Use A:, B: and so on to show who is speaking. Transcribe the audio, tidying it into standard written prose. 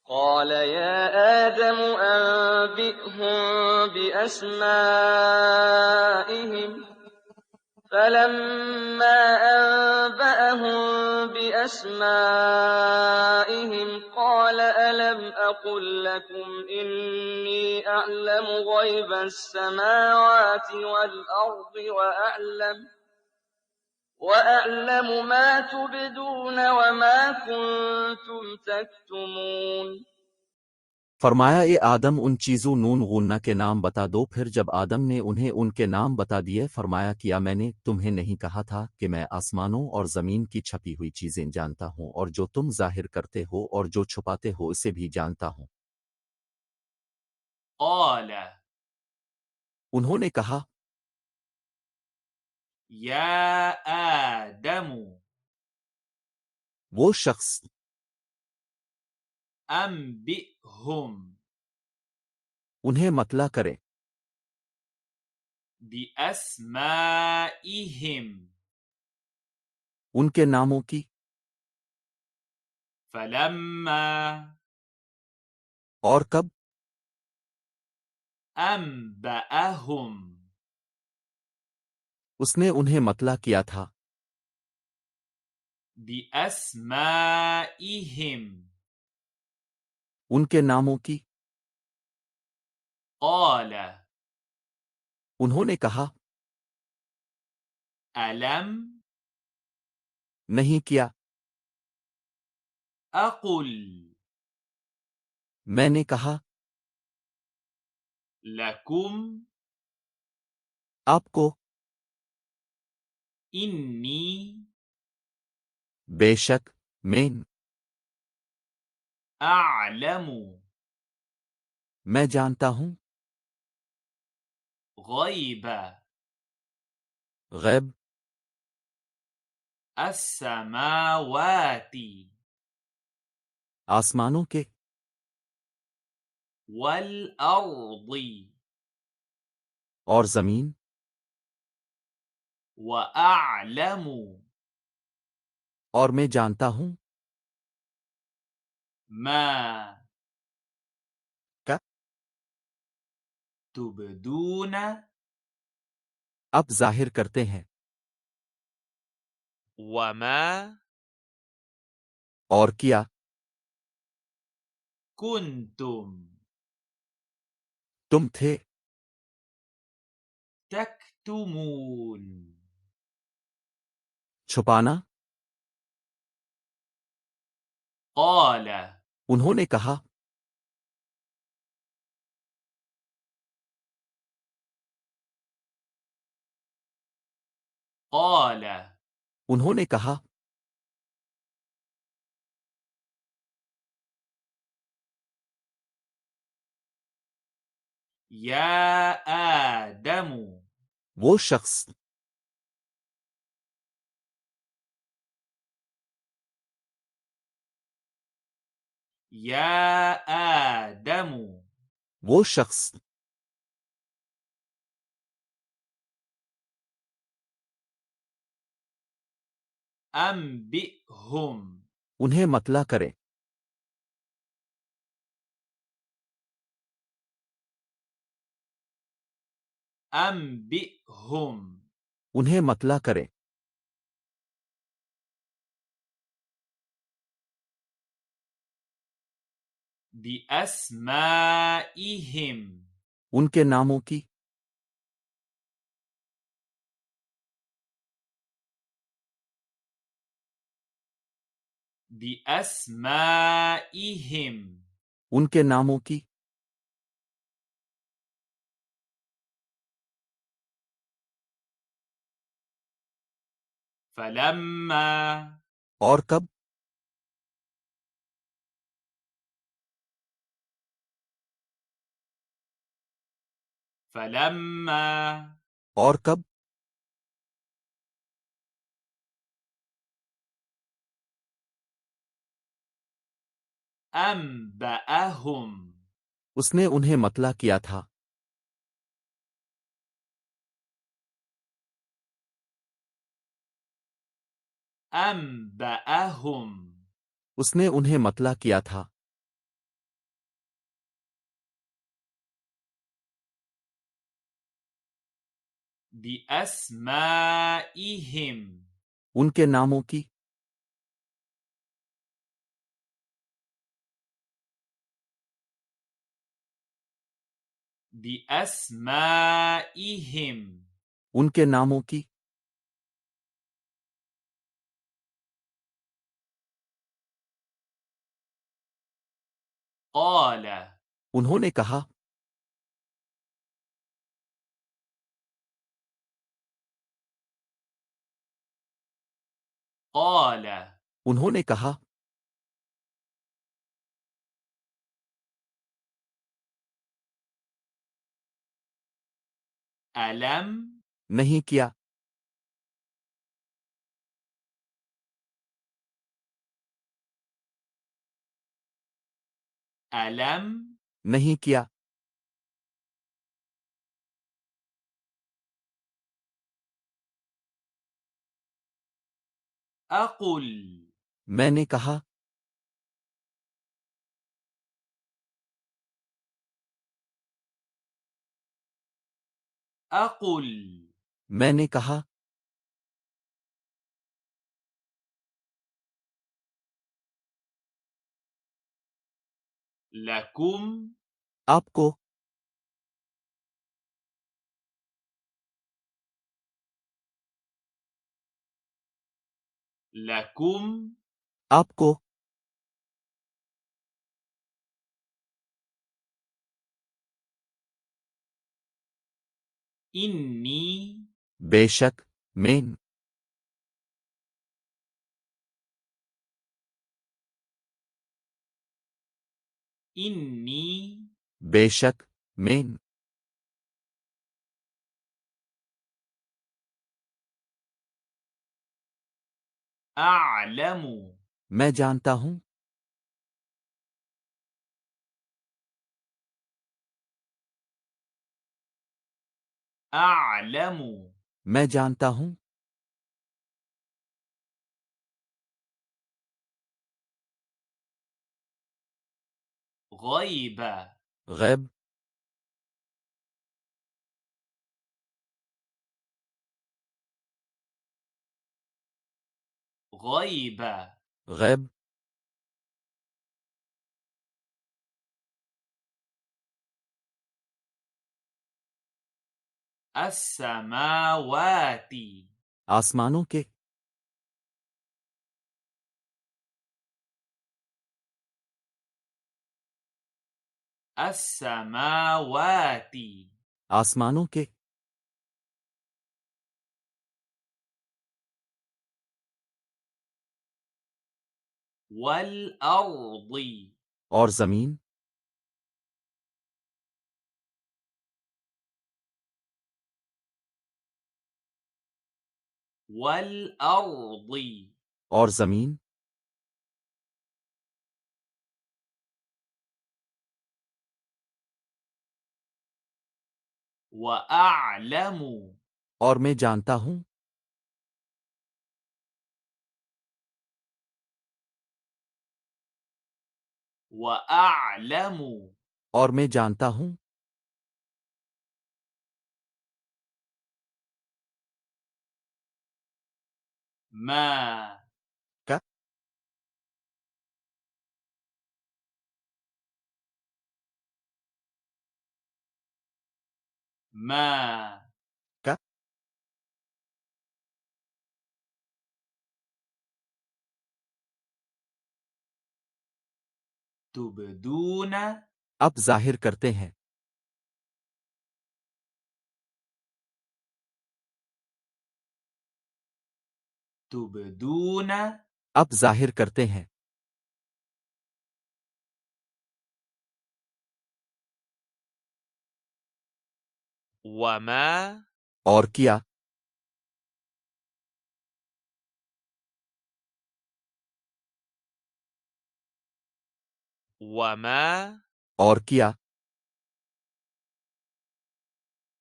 A: قال يا آدم أنبئهم بأسمائهم فلما أنبأهم بأسمائهم قال ألم أقل لكم إني أعلم غيب السماوات والأرض وأعلم ما تبدون وما كنتم تكتمون
B: फरमाया ए आदम उन चीज़ों नून गूलना के नाम बता दो। फिर जब आदम ने उन्हें उनके नाम बता दिए फरमाया किया मैंने तुम्हें नहीं कहा था कि मैं आसमानों और ज़मीन की छपी हुई चीज़ें जानता हूँ और जो तुम ज़ाहिर करते हो और जो छुपाते हो इसे भी जानता हूँ।
C: قال
B: उन्होंने कहा
C: يا آدم
B: वो शख्स
C: أنبئهم
B: उन्हें मतला करे
C: بأسمائهم
B: उनके नामों की।
C: فلما
B: और कब
C: أنبأهم
B: उसने उन्हें मतला किया था
C: بأسمائهم
B: उनके नामों की।
C: قال
B: उन्होंने कहा
C: ألم
B: नहीं किया।
C: أقل
B: मैंने कहा
C: لكم
B: आपको
C: إني
B: बेशक मैं
C: أعلم
B: मैं जानता हूँ
C: غيب
B: गैब
C: السماوات
B: आसमानों के
C: والأرض
B: और ज़मीन
C: وأعلم
B: और मैं जानता हूँ
C: ما
B: क्या
C: تبدون
B: अब जाहिर करते हैं
C: وما
B: और किया
C: كنتم
B: तुम थे
C: تكتمون
B: छुपाना।
C: قال
B: उन्होंने कहा
C: قال
B: उन्होंने कहा
C: يا آدم
B: वो शख्स
C: يا آدم
B: वो शख्स
C: أنبئهم
B: उन्हें मतला करे
C: أنبئهم
B: उन्हें मतला करे
C: بأسمائهم
B: उनके नामों की।
C: بأسمائهم
B: उनके नामों की।
C: فلما
B: और कब
C: فلما
B: और कब
C: أنبأهم
B: उसने उन्हें मतला किया था
C: أنبأهم
B: उसने उन्हें मतला किया था
C: بأسمائهم
B: उनके नामों की
C: بأسمائهم
B: उनके नामों की
C: قال
B: उन्होंने कहा
C: قال
B: उन्होंने कहा
C: ألم
B: नहीं किया
C: ألم
B: नहीं किया
C: أقل
B: मैंने कहा
C: أقل
B: मैंने कहा
C: لكم
B: आपको
C: لكم
B: आपको
C: إني
B: बेशक मैं
C: إني
B: बेशक मैं
C: أعلم
B: मैं जानता हूं
C: أعلم
B: मैं जानता हूं
C: غيب
B: गैब
C: غيب
B: गैब
C: السماوات
B: आसमानों के
C: السماوات
B: आसमानों के
C: والأرض
B: और जमीन
C: والأرض
B: और जमीन
C: وأعلم
B: और मैं जानता हूं
C: وأعلم
B: और मैं जानता हूं
C: ما
B: का
C: ما
B: का
C: تبدون
B: अब जाहिर करते हैं
C: تبدون
B: अब जाहिर करते हैं
C: وما
B: और किया
C: وما
B: और किया